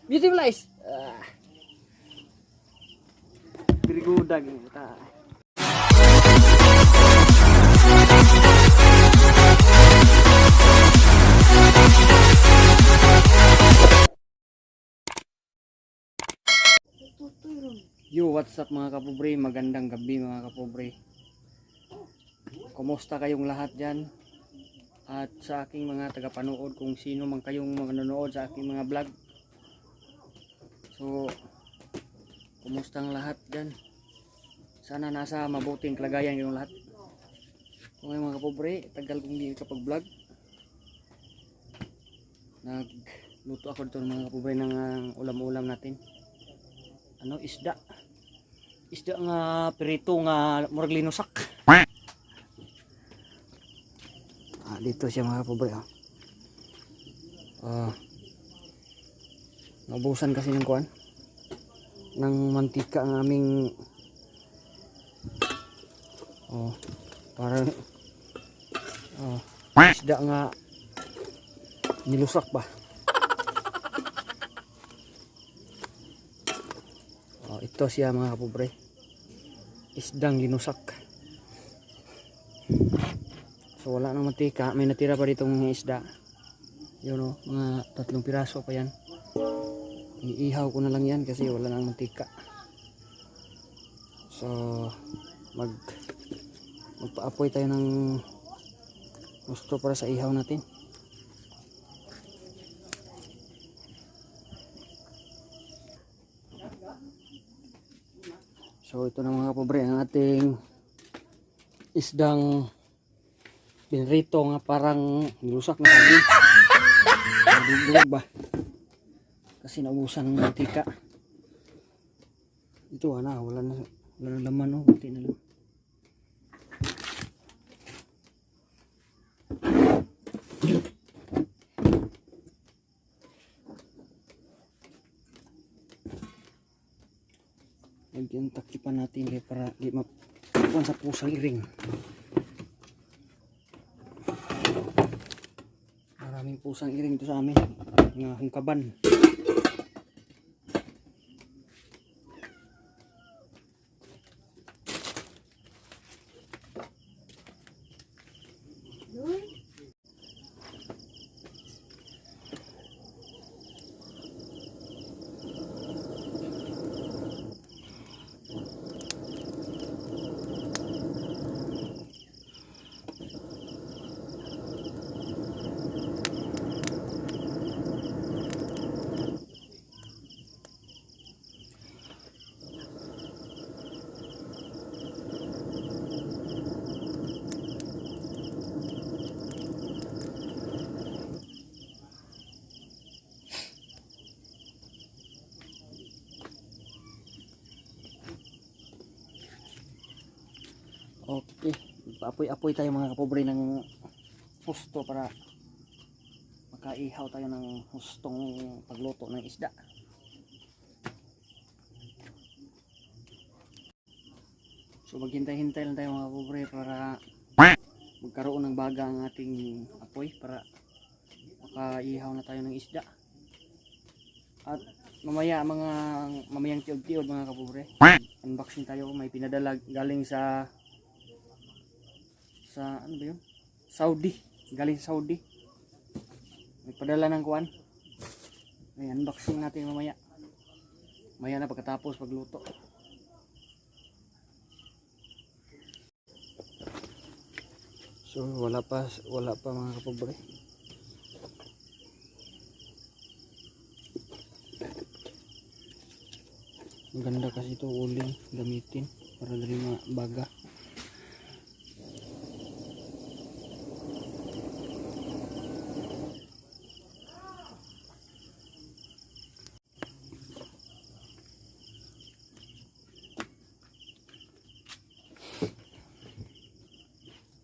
Beautiful eyes. Birigudag ta. Yo, what's up mga kapobre? Magandang gabi mga kapobre. Kumusta kayong lahat dyan? At sa aking mga tagapanood, kung sino man kayong manonood sa aking mga vlog. So, kumusta ang lahat dyan? Sana nasa mabuting kalagayan yung lahat. So ngayon mga kapobre, tagal kong hindi kapag-vlog. Nagluto ako dito mga kapobre ng ulam-ulam natin. Ano, isda. Isda nga perito nga murag linusak. Dito siya mga kapobre. Naubusan kasi ng kuan ng mantika ang aming parang isda nga nilusak ba. Ito siya mga kapobre, isdang ginusak. So wala nang mantika, may natira pa ditong isda yun, mga 3 piraso pa yan. Iihaw ko na lang yan kasi wala nang mantika. So magpa-apoy tayo ng gusto para sa ihaw natin. So ito na mga kapobre ang ating isdang pinrito nga parang nilusak na saging. Nadugdug ba? Kasi naubusan ng mantika. Ito wala na laman, buti na lang. Lagyan takipan natin para di mapuan sa pusang iring. Maraming pusang iring ito sa amin, nga hungkaban. Okay, apoy-apoy tayo mga kapobre ng husto para makaihaw tayo ng hustong pagluto ng isda. So maghintay-hintay lang tayo mga kapobre para magkaroon ng baga ang ating apoy para makaihaw na tayo ng isda. At mamayang tiod-tiod mga kapobre, unboxing tayo. May pinadala galing sa ano ba yun? Saudi, galing Saudi. Nagpadala ng kuan. May unboxing natin mamaya na pagkatapos pagluto. So wala pa mga kapobre. Ang ganda kasi ito uling gamitin para dali mabaga.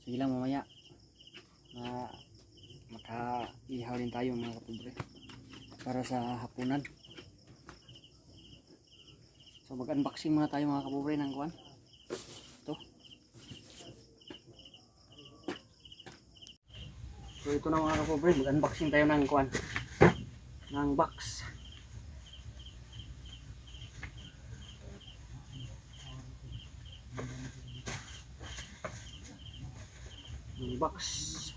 Sige lang mamaya na makaihaw din tayo mga kapobre para sa hapunan. So mag-unboxing muna tayo mga kapobre ng kuwan. Ito. So ito na mga kapobre, mag-unboxing tayo ng kuwan, ng box. box.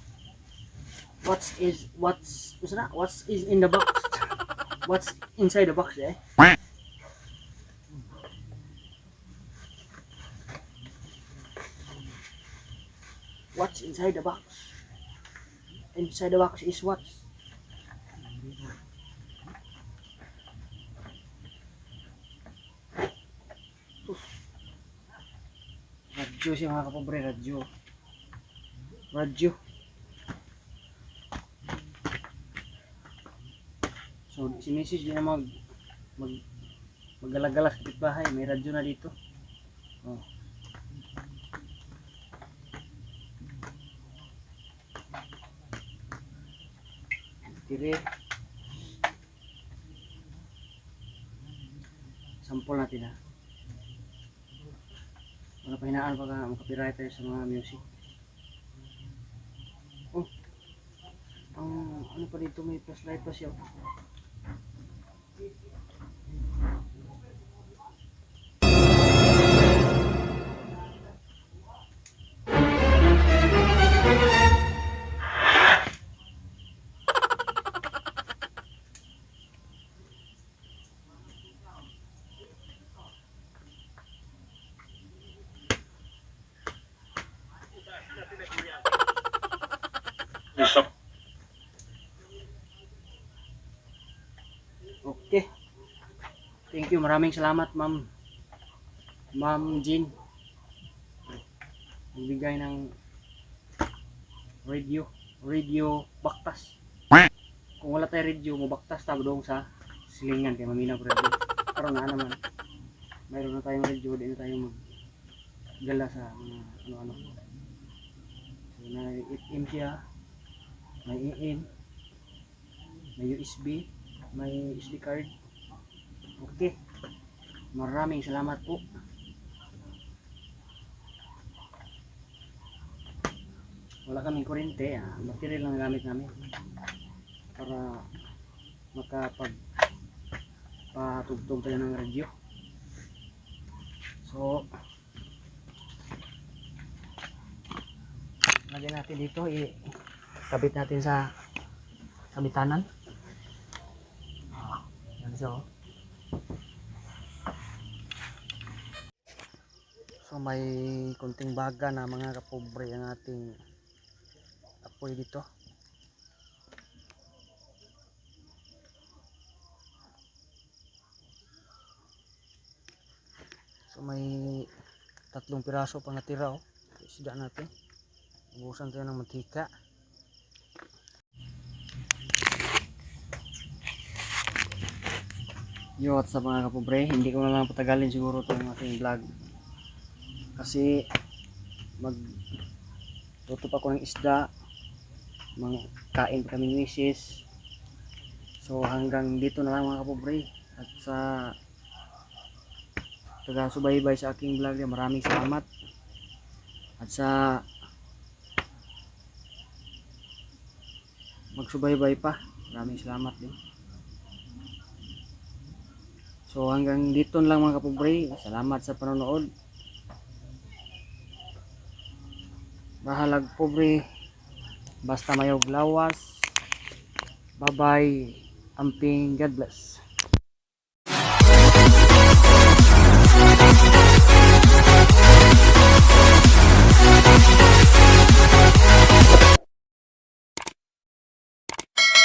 What's in the box? What's inside the box, eh? What's inside the box? Inside the box is what? Radyo siya mga kapobre, radyo. Radyo. So si Mrs. di na maggalagalas sa bahay, may radyo na dito. Oh. Tire. Sample natin ha. Wala pa hinaan pa ka makapiright tayo sa mga music. Oh. Ano pa dito, may flashlight pa siya. Okay. Thank you. Maraming salamat, Ma'am. Ma'am Jean. Nagbigay ng radio baktas. Kung wala tayo radio, mabaktas tayo doon sa silingan kay Mamina Radio. Pero na naman. Mayroon na tayong radio, di na tayo maggala sa mga ano-ano. So, na FM siya. May AM. May USB. May SD card. Okay. Maraming salamat po. Wala kaming kuryente, material lang gamit namin para patugtog tayo ng radyo. So lagyan natin dito, ikabit natin sa kabitanan. So may konting baga na mga kapobre ang ating apoy dito. So may 3 piraso pang natira, isda natin. Ubusan tayo ng mantika. Yo, what's up mga kapobre, hindi ko na lang patagalin siguro itong ating vlog kasi magtutup ako ng isda, kain pa kami misis. So hanggang dito na lang mga kapobre, at sa taga-subaybay sa aking vlog, maraming salamat. At sa magsubaybay pa, maraming salamat din. So hanggang dito lang mga kapobre, salamat sa panonood. Bahalag pobre, basta mayog lawas. Bye bye, amping, God bless.